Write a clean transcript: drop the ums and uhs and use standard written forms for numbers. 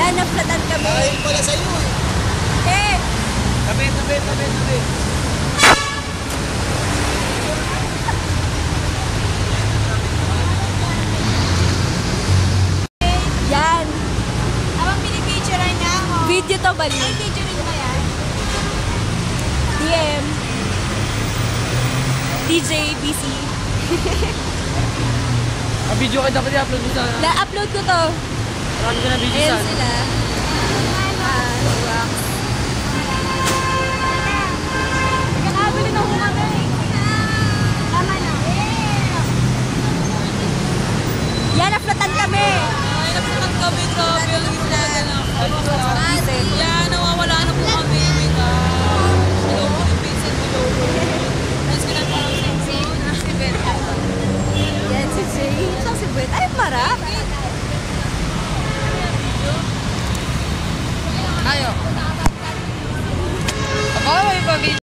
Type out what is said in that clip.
Yan, naflatan kami. Ay, pala sa'yo eh. Eh! Tabi. Yan. Habang pinipicturean niya ako. Video to, bali. Ay, picturean mo yan? DM. DJ BC. Video ka dapat i-upload mo sa... Na-upload ko to. Marami ka na video Ayan sa... sila. Wax. Kakabili na kami. Tama na. Yan, naflatan kami. Ay, nagpunta kami. Grabe. Ang gitna na. Yan, nawawala na po kami. My gosh. Hello po ni Vincent. Hello. Tapos ko na parang si Ben. Yan, si Jay. Siya si Beth. Ay, marami. Ayo.